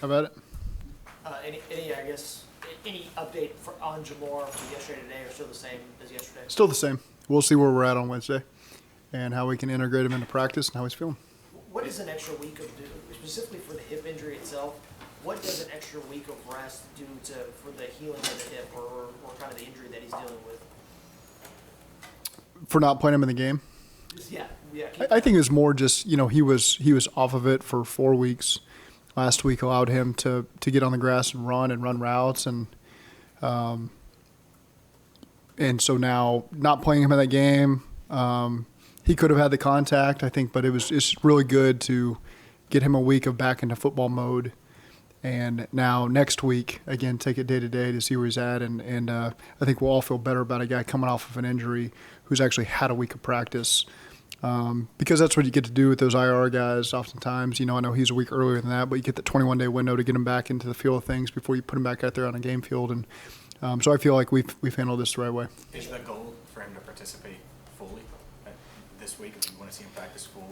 How about it? Any update on Jamar from yesterday today, or still the same as yesterday? Still the same. We'll see where we're at on Wednesday and how we can integrate him into practice and how he's feeling. What does an extra week of specifically for the hip injury itself? What does an extra week of rest do for the healing of the hip, or kind of the injury that he's dealing with? For not playing him in the game? Yeah. I think it was more just, he was off of it for 4 weeks. Last week allowed him to get on the grass and run routes, and so now not playing him in that game, he could have had the contact, I think, but it's really good to get him a week of back into football mode. And now next week, again, take it day to day to see where he's at. And I think we'll all feel better about a guy coming off of an injury who's actually had a week of practice. Because that's what you get to do with those IR guys oftentimes. I know he's a week earlier than that, but you get the 21-day window to get him back into the feel of things before you put him back out there on a game field. And so I feel like we've handled this the right way. Is the goal for him to participate fully this week? If you want to see him practice full?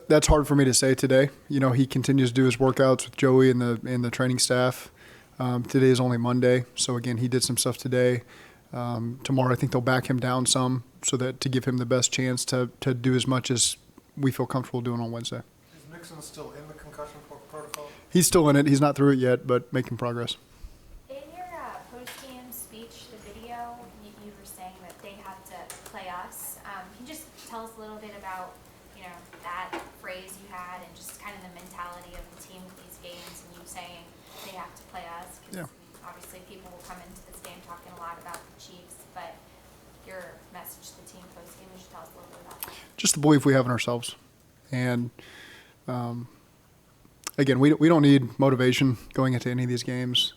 That's hard for me to say today. He continues to do his workouts with Joey and the training staff. Today is only Monday, so again, he did some stuff today. Tomorrow, I think they'll back him down some so that to give him the best chance to do as much as we feel comfortable doing on Wednesday. Is Mixon still in the concussion protocol? He's still in it. He's not through it yet, but making progress. In your post-game speech, the video, you were saying that they had to play us. Can you just tell us a little bit about that phrase you had and just kind of the mentality of the team with these games, and you saying they have to play us? Because obviously people will come into this game talking a lot about the Chiefs, but your message to the team post-game, you should tell us a little bit about that. Just the belief we have in ourselves. And again, we don't need motivation going into any of these games.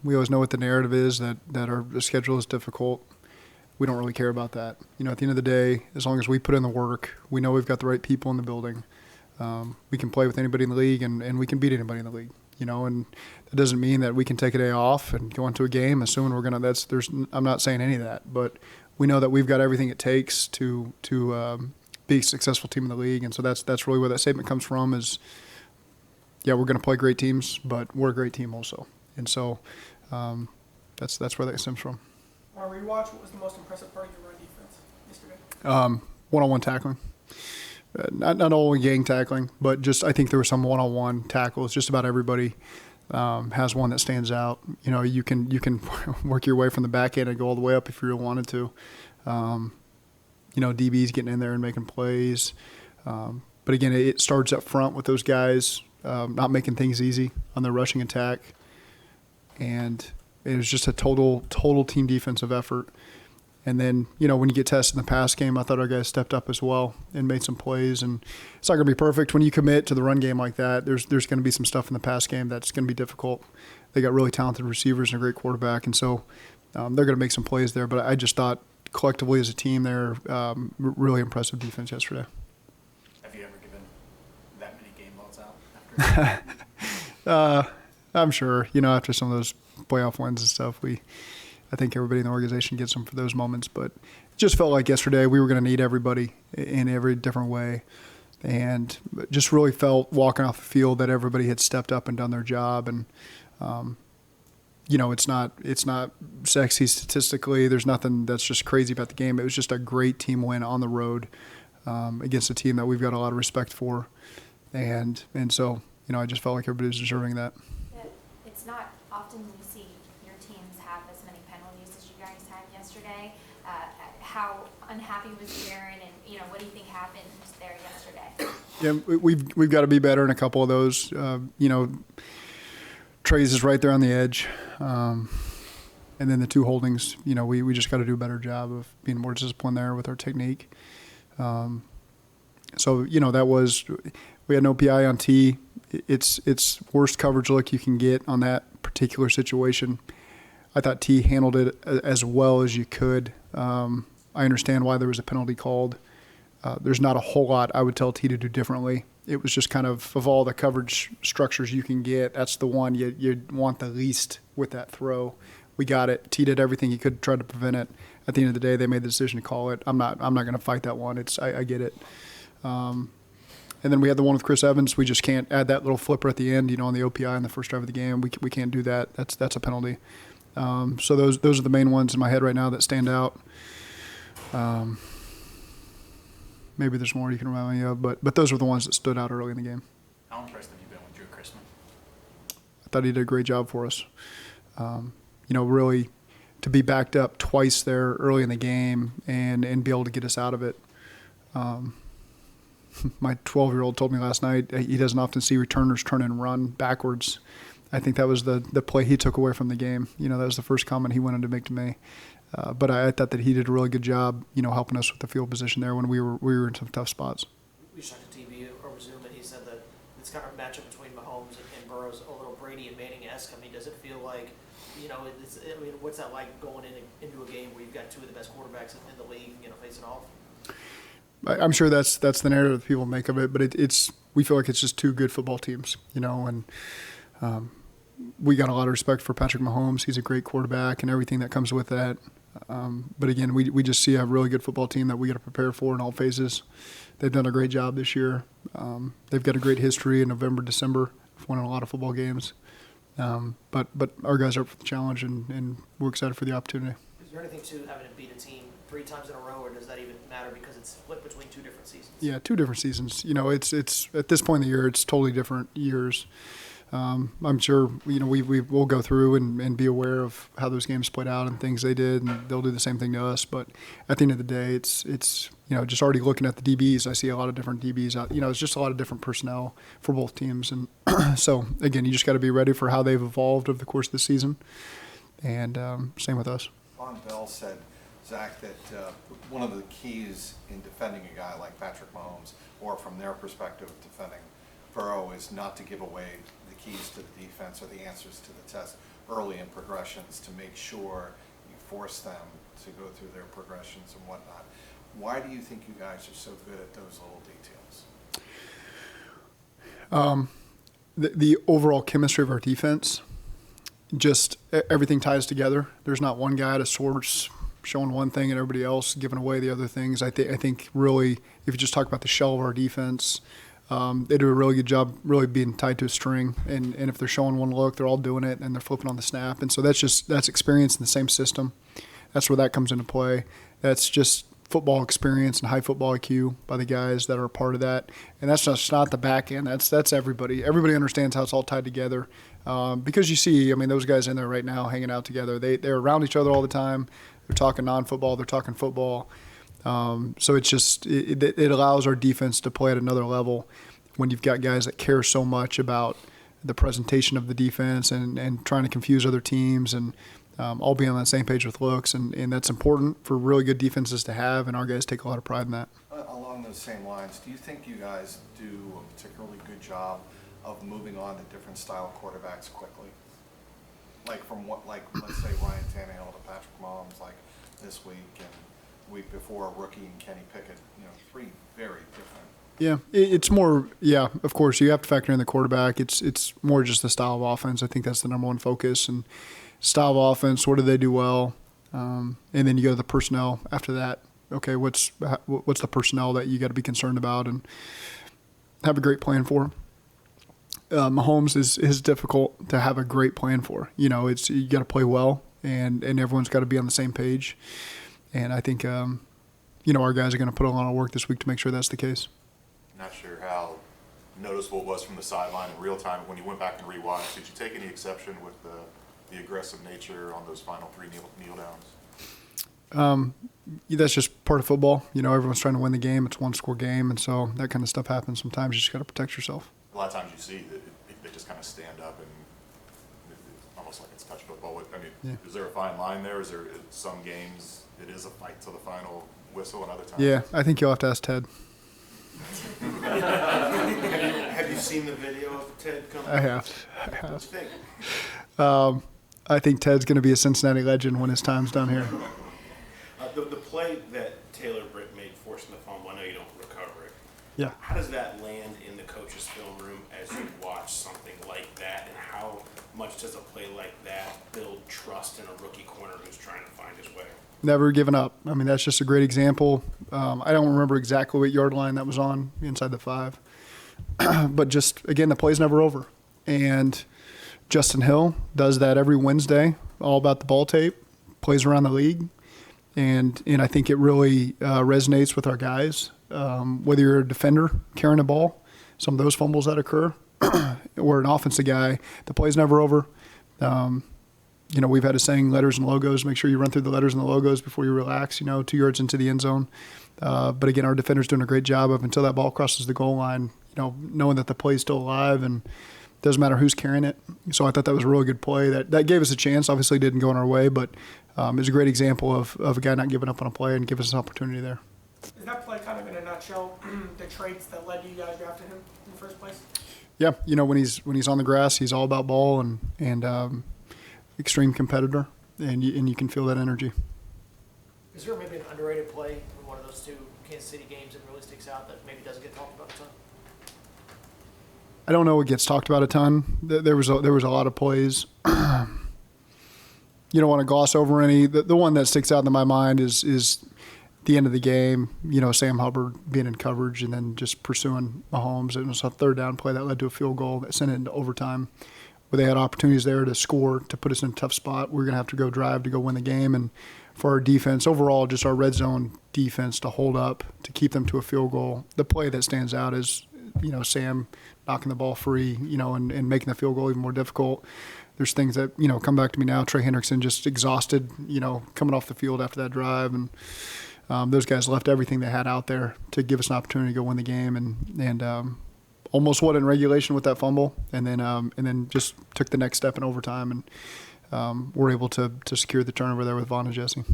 We always know what the narrative is, that the schedule is difficult. We don't really care about that. At the end of the day, as long as we put in the work, we know we've got the right people in the building. We can play with anybody in the league, and we can beat anybody in the league. And that doesn't mean that we can take a day off and go into a game assuming we're gonna. I'm not saying any of that, but we know that we've got everything it takes to be a successful team in the league, and so that's really where that statement comes from. Is we're gonna play great teams, but we're a great team also, and so that's where that stems from. On a rewatch, what was the most impressive part of your run defense yesterday? One-on-one tackling. Not only gang tackling, but just I think there were some one-on-one tackles. Just about everybody has one that stands out. You can work your way from the back end and go all the way up if you really wanted to. DB's getting in there and making plays. But again, it starts up front with those guys not making things easy on the rushing attack. And it was just a total team defensive effort. And then, when you get tested in the pass game, I thought our guys stepped up as well and made some plays. And it's not going to be perfect. When you commit to the run game like that, there's going to be some stuff in the pass game that's going to be difficult. They got really talented receivers and a great quarterback, and so they're going to make some plays there. But I just thought collectively as a team, they're really impressive defense yesterday. Have you ever given that many game balls out after? I'm sure, after some of those playoff wins and stuff, I think everybody in the organization gets them for those moments. But it just felt like yesterday we were going to need everybody in every different way. And just really felt walking off the field that everybody had stepped up and done their job. And, it's not sexy statistically. There's nothing that's just crazy about the game. It was just a great team win on the road against a team that we've got a lot of respect for. And so, I just felt like everybody was deserving that. It's not often you see your teams have as many penalties as you guys had yesterday. How unhappy was Aaron, and what do you think happened there yesterday? Yeah, we've got to be better in a couple of those. Trey's is right there on the edge, and then the two holdings. We just got to do a better job of being more disciplined there with our technique. So that was, we had no PI on T. It's worst coverage look you can get on that particular situation. I thought T handled it as well as you could. I understand why there was a penalty called. There's not a whole lot I would tell T to do differently. It was just kind of all the coverage structures you can get, that's the one you want the least with that throw. We got it. T did everything he could to try to prevent it. At the end of the day, they made the decision to call it. I'm not going to fight that one. I get it. And then we had the one with Chris Evans. We just can't add that little flipper at the end, on the OPI in the first drive of the game. We can't do that. That's a penalty. So those are the main ones in my head right now that stand out. Maybe there's more you can remind me of, but those were the ones that stood out early in the game. How impressed have you been with Drew Chrisman? I thought he did a great job for us. Really to be backed up twice there early in the game and be able to get us out of it. My 12-year-old told me last night he doesn't often see returners turn and run backwards. I think that was the play he took away from the game. That was the first comment he wanted to make to me. But I thought that he did a really good job, helping us with the field position there when we were in some tough spots. We just talked to TV over Zoom, and he said that it's kind of a matchup between Mahomes and Burrow's a little Brady and Manning-esque. I mean, does it feel like, what's that like going into a game where you've got two of the best quarterbacks in the league, facing off? I'm sure that's the narrative that people make of it, but we feel like it's just two good football teams, and we got a lot of respect for Patrick Mahomes. He's a great quarterback and everything that comes with that. But again, we just see a really good football team that we got to prepare for in all phases. They've done a great job this year. They've got a great history in November, December, winning a lot of football games. But our guys are up for the challenge, and we're excited for the opportunity. Is there anything to having to beat a team 3 times in a row, or does that even matter because it's split between 2 different seasons? Yeah, 2 different seasons. It's at this point in the year, it's totally different years. I'm sure we'll go through and be aware of how those games played out and things they did, and they'll do the same thing to us. But at the end of the day, it's just already looking at the DBs. I see a lot of different DBs out. It's just a lot of different personnel for both teams, and so again, you just got to be ready for how they've evolved over the course of the season. And same with us. Von Bell said, Zach, that one of the keys in defending a guy like Patrick Mahomes, or from their perspective, defending Burrow, is not to give away the keys to the defense or the answers to the test early in progressions, to make sure you force them to go through their progressions and whatnot. Why do you think you guys are so good at those little details? The overall chemistry of our defense, just everything ties together. There's not one guy at a source showing one thing and everybody else giving away the other things. I think really, if you just talk about the shell of our defense, they do a really good job really being tied to a string. And if they're showing one look, they're all doing it, and they're flipping on the snap. And so that's experience in the same system. That's where that comes into play. That's just football experience and high football IQ by the guys that are a part of that. And that's just not the back end. That's everybody. Everybody understands how it's all tied together. Because you see, those guys in there right now hanging out together. They're around each other all the time. They're talking non-football. They're talking football. So it's just it allows our defense to play at another level when you've got guys that care so much about the presentation of the defense and trying to confuse other teams and all being on the same page with looks. And that's important for really good defenses to have, and our guys take a lot of pride in that. Along those same lines, do you think you guys do a particularly good job of moving on to different style quarterbacks quickly? Let's say Ryan Tannehill to Patrick Mahomes, like this week, and week before, rookie and Kenny Pickett, 3 very different. Yeah, it's more. Yeah, of course, you have to factor in the quarterback. It's more just the style of offense. I think that's the number one focus. And style of offense, what do they do well? And then you go to the personnel after that. Okay, what's the personnel that you got to be concerned about and have a great plan for? Mahomes is difficult to have a great plan for. You got to play well, and everyone's got to be on the same page. And I think our guys are going to put a lot of work this week to make sure that's the case. Not sure how noticeable it was from the sideline in real time when you went back and rewatched. Did you take any exception with the aggressive nature on those final 3 kneel downs? That's just part of football. Everyone's trying to win the game. It's a 1-score game, and so that kind of stuff happens. Sometimes you just got to protect yourself. A lot of times you see that they just kind of stand up and it's almost like it's touch football. Is there a fine line there? Is there some games it is a fight to the final whistle, and other times? Yeah, I think you'll have to ask Ted. Have you seen the video of Ted coming? I have. What do you think? I think Ted's going to be a Cincinnati legend when his time's done here. The play that Taylor Britt made forcing the fumble, I know you don't recover it. Yeah. How does that land in the coach's film room as you watch something like that, and how much does a play like that build trust in a rookie corner who's trying to find his way? Never given up. That's just a great example. I don't remember exactly what yard line that was on inside the 5. but just, again, the play's never over. And Justin Hill does that every Wednesday, all about the ball tape, plays around the league. And I think it really resonates with our guys. Whether you're a defender carrying a ball, some of those fumbles that occur, or an offensive guy, the play's never over. We've had a saying, letters and logos. Make sure you run through the letters and the logos before you relax, 2 yards into the end zone. But again, our defender's doing a great job of, until that ball crosses the goal line, knowing that the play's still alive and doesn't matter who's carrying it. So I thought that was a really good play. That gave us a chance. Obviously didn't go in our way, but it was a great example of a guy not giving up on a play and give us an opportunity there. Is that play kind of in a nutshell the traits that led you guys drafted him in the first place? Yeah, when he's on the grass, he's all about ball and extreme competitor, and you can feel that energy. Is there maybe an underrated play in one of those two Kansas City games that really sticks out that maybe doesn't get talked about a ton? I don't know what gets talked about a ton. There was a lot of plays. You don't want to gloss over any. The one that sticks out in my mind is the end of the game. Sam Hubbard being in coverage and then just pursuing Mahomes. It was a third down play that led to a field goal that sent it into overtime, where they had opportunities there to score, to put us in a tough spot. We're going to have to go drive to go win the game. And for our defense, overall, just our red zone defense to hold up, to keep them to a field goal. The play that stands out is, Sam knocking the ball free, and making the field goal even more difficult. There's things that, come back to me now. Trey Hendrickson just exhausted, coming off the field after that drive. And those guys left everything they had out there to give us an opportunity to go win the game. And almost won in regulation with that fumble, and then just took the next step in overtime, and were able to secure the turnover there with Vaughn and Jesse.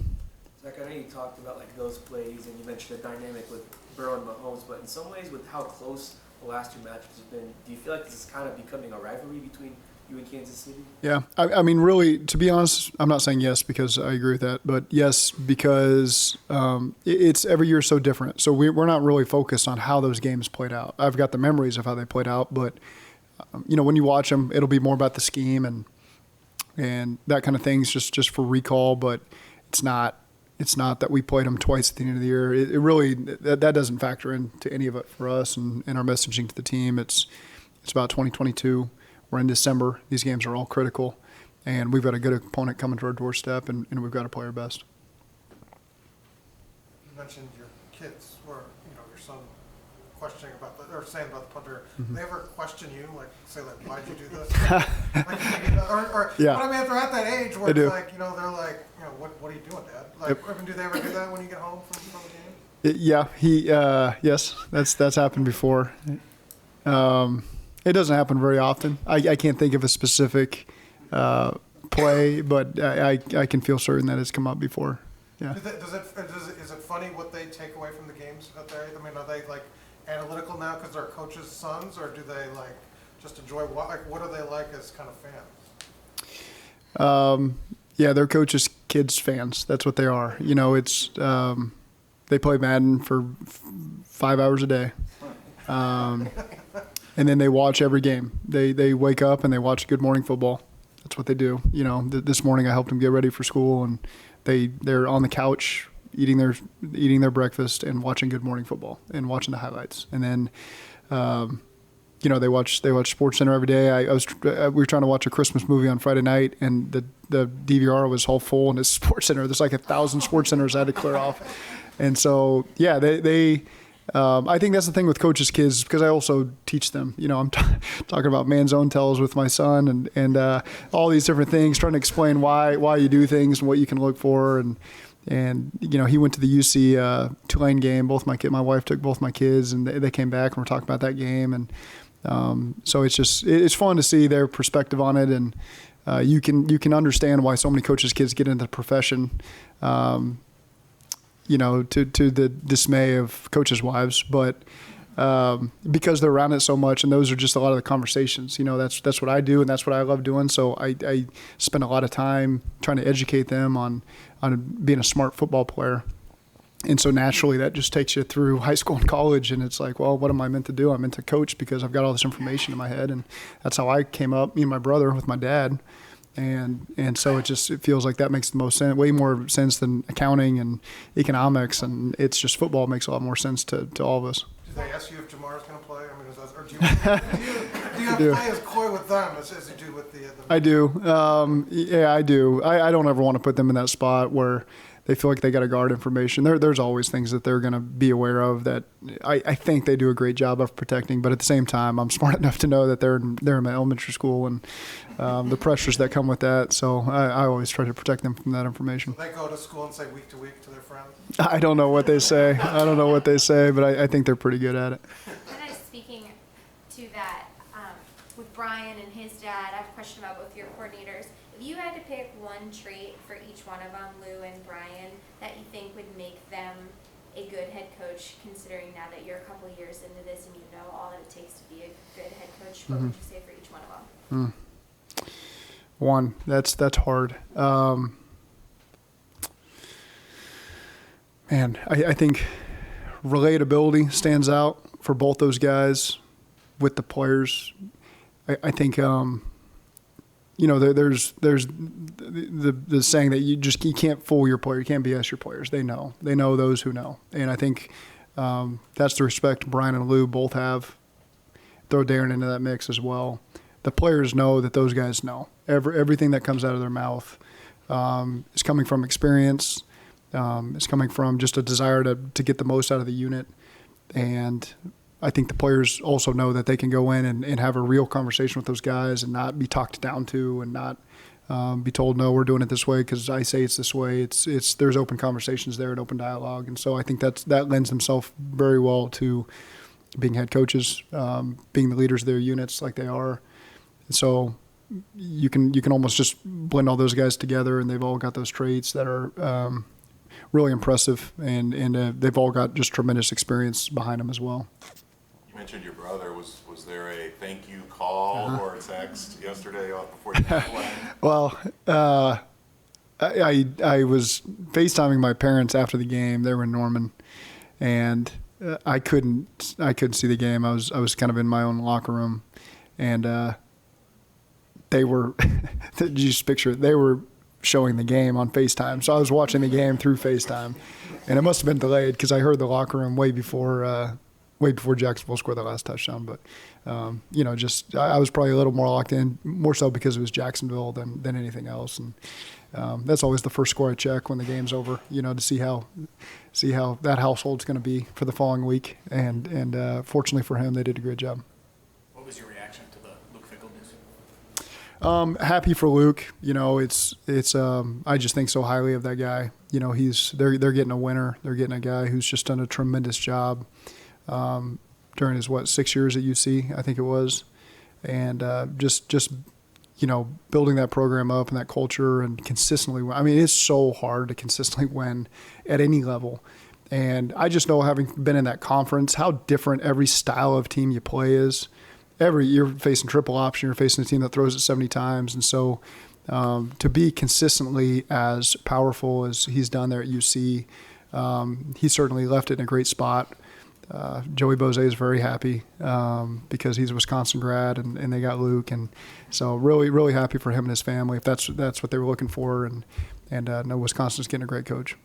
Zach, I know you talked about those plays, and you mentioned the dynamic with Burrow and Mahomes, but in some ways, with how close the last two matches have been, do you feel like this is kind of becoming a rivalry between you and Kansas City? Yeah, I mean, really, to be honest, I'm not saying yes because I agree with that, but yes because it's every year so different. So we're not really focused on how those games played out. I've got the memories of how they played out, but when you watch them, it'll be more about the scheme and that kind of things, just for recall. But it's not that we played them twice at the end of the year. It really that doesn't factor into any of it for us and our messaging to the team. It's about 2022. We're in December. These games are all critical, and we've got a good opponent coming to our doorstep, and we've got to play our best. You mentioned your kids, or your son, questioning about or saying about the punter. Mm-hmm. Do they ever question you, say why'd you do this? or yeah. But I mean, if they're at that age where they it's do. They're like, what are you doing, Dad? Do they ever do that when you get home from the game? Yeah, yes, that's happened before. It doesn't happen very often. I can't think of a specific play, but I can feel certain that it's come up before. Yeah. Is it funny what they take away from the games that they're? I mean, are they analytical now because they're coaches' sons, or do they just enjoy what are they like as kind of fans? Yeah, they're coaches' kids fans. That's what they are. It's they play Madden for 5 hours a day. And then they watch every game. They wake up and they watch Good Morning Football. That's what they do. This morning I helped them get ready for school, and they're on the couch eating their breakfast and watching Good Morning Football and watching the highlights. And then, they watch SportsCenter every day. We were trying to watch a Christmas movie on Friday night, and the DVR was all full, and it's SportsCenter. There's 1,000 SportsCenters I had to clear off. And so, yeah, they I think that's the thing with coaches' kids, because I also teach them. I'm talking about man's own tells with my son and all these different things, trying to explain why you do things and what you can look for. And he went to the UC Tulane game. My wife took both my kids, and they came back and we're talking about that game. And so it's fun to see their perspective on it, and you can understand why so many coaches' kids get into the profession. To the dismay of coaches' wives, but because they're around it so much, and those are just a lot of the conversations. That's what I do, and that's what I love doing. So I spend a lot of time trying to educate them on being a smart football player. And so naturally that just takes you through high school and college, and it's like, well, what am I meant to do? I'm meant to coach because I've got all this information in my head, and that's how I came up, me and my brother, with my dad. And so it feels like that makes the most sense, way more sense than accounting and economics, and it's just football makes a lot more sense to all of us. Do they ask you if Jamar's going to play? I mean, or do you play as coy with them as you do with the I do. Yeah, I do. I don't ever want to put them in that spot where they feel like they got to guard information. There's always things that they're going to be aware of that I think they do a great job of protecting. But at the same time, I'm smart enough to know that they're in my elementary school and the pressures that come with that. So I always try to protect them from that information. They go to school and say week to week to their friends? I don't know what they say. But I think they're pretty good at it. Kind of speaking to that, with Brian and his dad, I have a question about both your coordinators. If you had to pick one trait for each one of them, Lou and Brian, that you think would make them a good head coach, considering now that you're a couple years into this and you know all that it takes to be a good head coach, what would you say for each one of them? One, that's hard. Man, I think relatability stands out for both those guys with the players. I think there's the saying that you can't fool your player, you can't BS your players. They know those who know, and I think that's the respect Brian and Lou both have. Throw Darren into that mix as well. The players know that those guys know everything that comes out of their mouth is coming from experience. It's coming from just a desire to get the most out of the unit, and I think the players also know that they can go in and have a real conversation with those guys and not be talked down to and not be told, no, we're doing it this way because I say it's this way. There's open conversations there and open dialogue. And so I think that lends themselves very well to being head coaches, being the leaders of their units like they are. And so you can almost just blend all those guys together, and they've all got those traits that are really impressive, and they've all got just tremendous experience behind them as well. You mentioned your brother. Was there a thank you call or a text yesterday before you played? Well, I was FaceTiming my parents after the game. They were in Norman, and I couldn't see the game. I was kind of in my own locker room, and they were. Did you just picture it? They were showing the game on FaceTime. So I was watching the game through FaceTime, and it must have been delayed because I heard the locker room way before Jacksonville scored the last touchdown. But I was probably a little more locked in, more so because it was Jacksonville than anything else. And that's always the first score I check when the game's over, to see how that household's going to be for the following week. And fortunately for him, they did a great job. What was your reaction to the Luke Fickle news? Happy for Luke. It's I just think so highly of that guy. They're getting a winner. They're getting a guy who's just done a tremendous job during his 6 years at UC, I think it was, and just building that program up and that culture and consistently win. I mean, it's so hard to consistently win at any level. And I just know, having been in that conference, how different every style of team you play is. You're facing triple option, you're facing a team that throws it 70 times. And so to be consistently as powerful as he's done there at UC, he certainly left it in a great spot. Joey Bose is very happy because he's a Wisconsin grad, and they got Luke. And so really, really happy for him and his family if that's what they were looking for. And no, Wisconsin's getting a great coach.